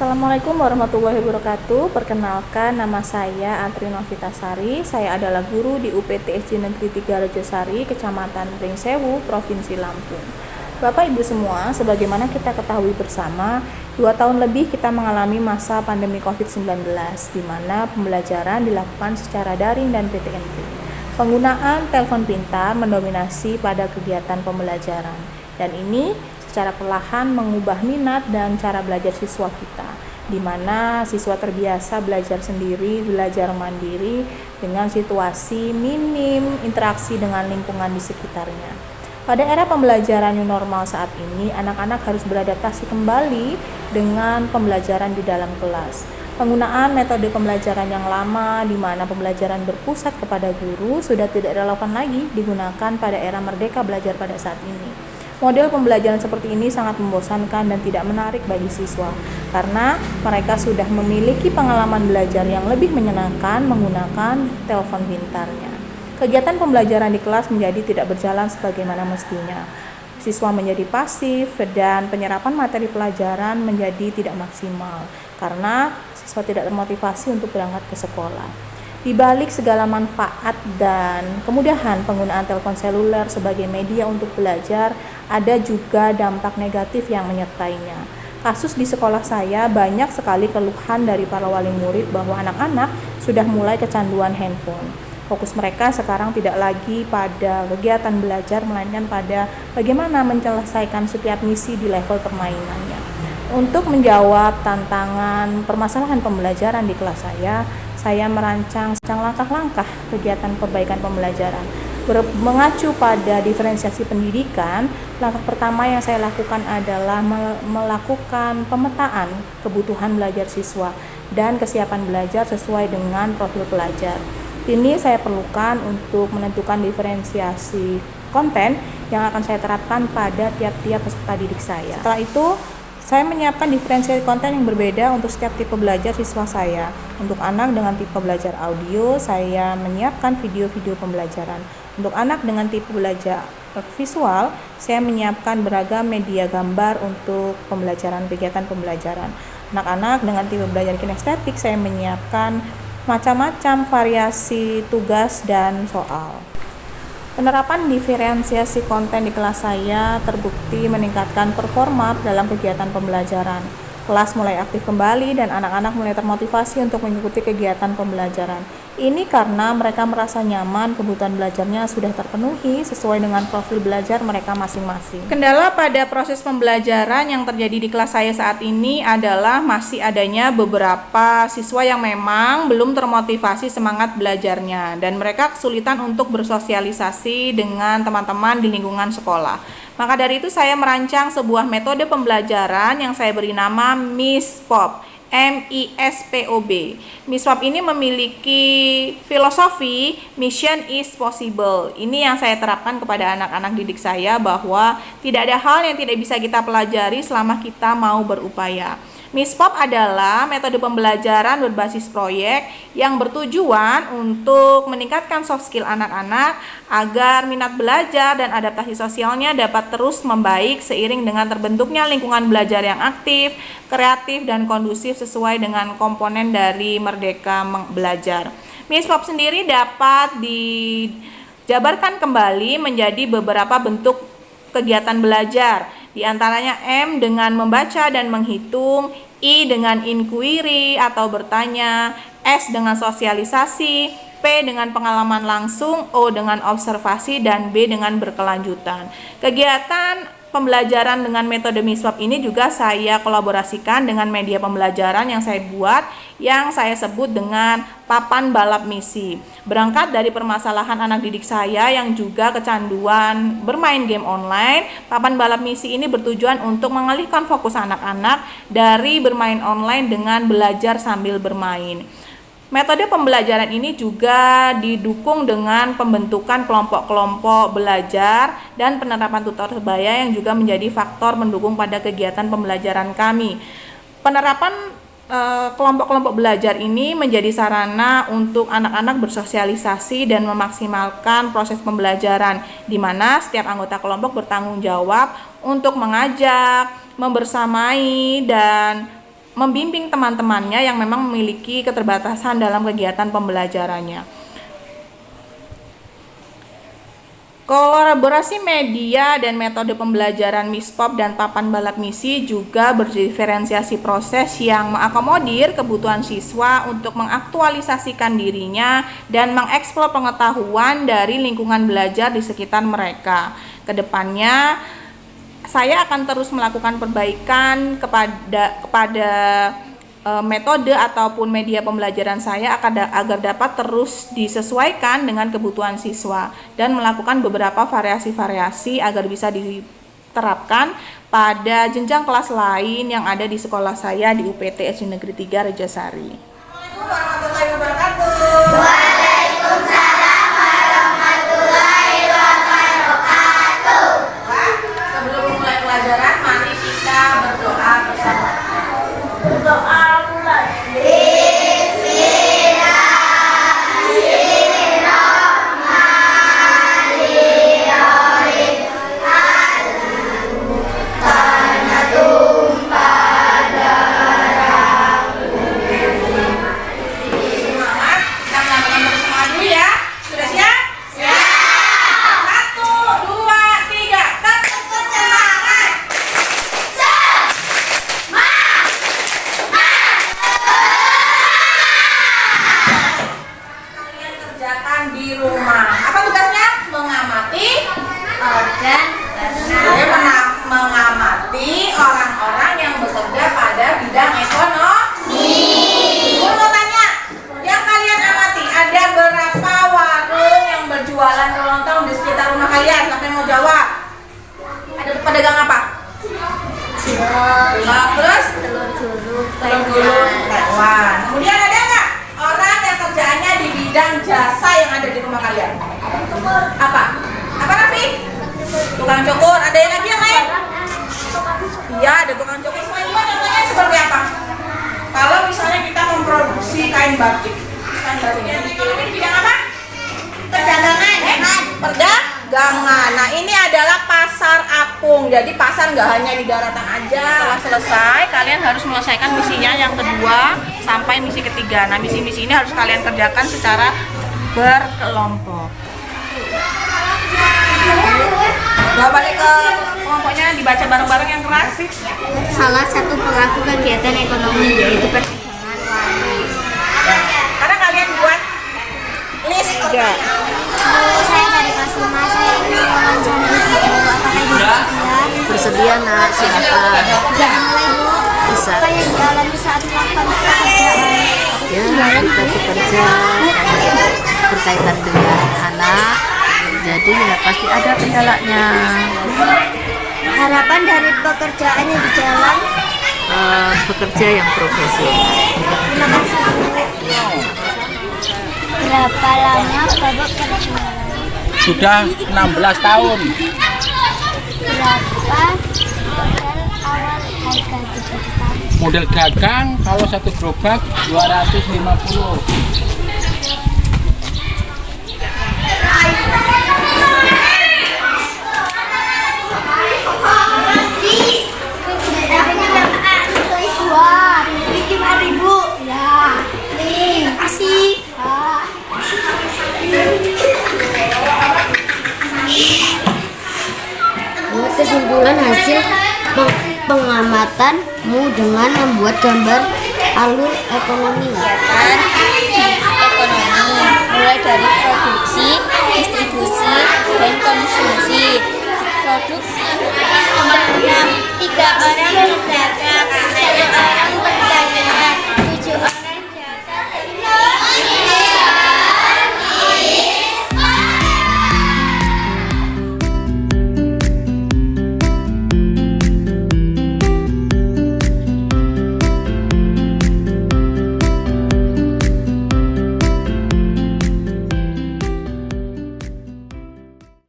Assalamualaikum warahmatullahi wabarakatuh. Perkenalkan, nama saya Antri Novitasari. Saya adalah guru di UPTSD Negeri 3 Rejosari, Kecamatan Pringsewu, Provinsi Lampung. Bapak Ibu semua, sebagaimana kita ketahui bersama, 2 tahun lebih kita mengalami masa pandemi COVID-19, di mana pembelajaran dilakukan secara daring dan PTMT. Penggunaan telepon pintar mendominasi pada kegiatan pembelajaran, dan ini secara perlahan mengubah minat dan cara belajar siswa kita, di mana siswa terbiasa belajar sendiri, belajar mandiri dengan situasi minim interaksi dengan lingkungan di sekitarnya. Pada era pembelajaran new normal saat ini, anak-anak harus beradaptasi kembali dengan pembelajaran di dalam kelas. Penggunaan metode pembelajaran yang lama, di mana pembelajaran berpusat kepada guru, sudah tidak relevan lagi digunakan pada era merdeka belajar pada saat ini. Model pembelajaran seperti ini sangat membosankan dan tidak menarik bagi siswa, karena mereka sudah memiliki pengalaman belajar yang lebih menyenangkan menggunakan telepon pintarnya. Kegiatan pembelajaran di kelas menjadi tidak berjalan sebagaimana mestinya. Siswa menjadi pasif dan penyerapan materi pelajaran menjadi tidak maksimal, karena siswa tidak termotivasi untuk berangkat ke sekolah. Di balik segala manfaat dan kemudahan penggunaan telepon seluler sebagai media untuk belajar, ada juga dampak negatif yang menyertainya. Kasus di sekolah saya banyak sekali keluhan dari para wali murid bahwa anak-anak sudah mulai kecanduan handphone. Fokus mereka sekarang tidak lagi pada kegiatan belajar, melainkan pada bagaimana menyelesaikan setiap misi di level permainannya. Untuk menjawab tantangan permasalahan pembelajaran di kelas saya merancang langkah-langkah kegiatan perbaikan pembelajaran. Mengacu pada diferensiasi pendidikan, langkah pertama yang saya lakukan adalah melakukan pemetaan kebutuhan belajar siswa dan kesiapan belajar sesuai dengan profil pelajar. Ini saya perlukan untuk menentukan diferensiasi konten yang akan saya terapkan pada tiap-tiap peserta didik saya. Setelah itu, saya menyiapkan diferensiasi konten yang berbeda untuk setiap tipe belajar siswa saya. Untuk anak dengan tipe belajar audio, saya menyiapkan video-video pembelajaran. Untuk anak dengan tipe belajar visual, saya menyiapkan beragam media gambar untuk kegiatan pembelajaran. Anak-anak dengan tipe belajar kinestetik, saya menyiapkan macam-macam variasi tugas dan soal. Penerapan diferensiasi konten di kelas saya terbukti meningkatkan performa dalam kegiatan pembelajaran. Kelas mulai aktif kembali dan anak-anak mulai termotivasi untuk mengikuti kegiatan pembelajaran. Ini karena mereka merasa nyaman, kebutuhan belajarnya sudah terpenuhi sesuai dengan profil belajar mereka masing-masing. Kendala pada proses pembelajaran yang terjadi di kelas saya saat ini adalah masih adanya beberapa siswa yang memang belum termotivasi semangat belajarnya dan mereka kesulitan untuk bersosialisasi dengan teman-teman di lingkungan sekolah. Maka dari itu saya merancang sebuah metode pembelajaran yang saya beri nama MISPOP, MISPOB. MISPOB ini memiliki filosofi Mission is Possible. Ini yang saya terapkan kepada anak-anak didik saya bahwa tidak ada hal yang tidak bisa kita pelajari selama kita mau berupaya. MISPOP adalah metode pembelajaran berbasis proyek yang bertujuan untuk meningkatkan soft skill anak-anak agar minat belajar dan adaptasi sosialnya dapat terus membaik seiring dengan terbentuknya lingkungan belajar yang aktif, kreatif, dan kondusif sesuai dengan komponen dari Merdeka Belajar. MISPOP sendiri dapat dijabarkan kembali menjadi beberapa bentuk kegiatan belajar. Di antaranya M dengan membaca dan menghitung, I dengan inquiry atau bertanya, S dengan sosialisasi, P dengan pengalaman langsung, O dengan observasi, dan B dengan berkelanjutan. Kegiatan pembelajaran dengan metode MISPOP ini juga saya kolaborasikan dengan media pembelajaran yang saya buat, yang saya sebut dengan papan balap misi. Berangkat dari permasalahan anak didik saya yang juga kecanduan bermain game online, papan balap misi ini bertujuan untuk mengalihkan fokus anak-anak dari bermain online dengan belajar sambil bermain. Metode pembelajaran ini juga didukung dengan pembentukan kelompok-kelompok belajar dan penerapan tutor sebaya yang juga menjadi faktor mendukung pada kegiatan pembelajaran kami. Penerapan kelompok-kelompok belajar ini menjadi sarana untuk anak-anak bersosialisasi dan memaksimalkan proses pembelajaran, di mana setiap anggota kelompok bertanggung jawab untuk mengajak, membersamai, dan membimbing teman-temannya yang memang memiliki keterbatasan dalam kegiatan pembelajarannya. Kolaborasi media dan metode pembelajaran MISPOP dan papan balap misi juga berdiferensiasi proses yang mengakomodir kebutuhan siswa untuk mengaktualisasikan dirinya dan mengeksplor pengetahuan dari lingkungan belajar di sekitar mereka. Kedepannya, saya akan terus melakukan perbaikan kepada metode ataupun media pembelajaran saya agar dapat terus disesuaikan dengan kebutuhan siswa dan melakukan beberapa variasi-variasi agar bisa diterapkan pada jenjang kelas lain yang ada di sekolah saya di UPT SD Negeri 3 Rejasari. Assalamualaikum warahmatullahi wabarakatuh. Waalaikumsalam warahmatullahi wabarakatuh. Sebelum mulai pelajaran, mari kita berdoa bersama. Berdoa mulai. Di rumah. Apa tugasnya? Mengamati mengamati orang-orang yang bekerja pada bidang ekonomi. Gue mau tanya, yang kalian amati ada berapa warung yang berjualan kelontong di sekitar rumah kalian? Siapa yang mau jawab? Ada pedagang apa? Terus telur gulung, hewan. Kemudian ada nggak orang yang kerjaannya di bidang jasa yang ada di rumah kalian? Apa? Apa Rafi? Tukang cukur. Ada yang lagi yang lain? Iya, ada tukang cukur. Selain itu contohnya seperti apa? Kalau misalnya kita memproduksi kain batik, yang di bidang apa? Perdagangan. Perdagangan. Nah, ini adalah pasar apung. Jadi pasar nggak hanya di daratan aja. Setelah selesai, kalian harus menyelesaikan misinya yang kedua sampai misi ketiga. Nah, misi-misi ini harus kalian kerjakan secara berkelompok. Balik ke kelompoknya, dibaca bareng-bareng yang keras. Salah satu pelaku kegiatan ekonomi yaitu perdagangan warung. Karena kalian buat list juga. Saya dari kelas 5, saya ingin mewawancarai ibu. Apakah ibu Bersedia nak, silakan. Jangan mulai bu. Bisa. Apa yang dialami saat melakukan pekerjaan? Ya, kita bekerja berkaitan dengan anak, jadi ya pasti ada kendalanya. Harapan dari pekerjaan yang di jalan. Bekerja yang profesional. Terima kasih bu. Berapa lama bapak kerja? Sudah 16 tahun. Berapa awal harga dijual? Model dagang kalau satu gerobak 250. Wah, 5.000. Ya. Terima kasih. Kesimpulan hasil pengamatanmu dengan membuat gambar alur ekonomi. Kegiatan ekonomi mulai dari produksi, distribusi,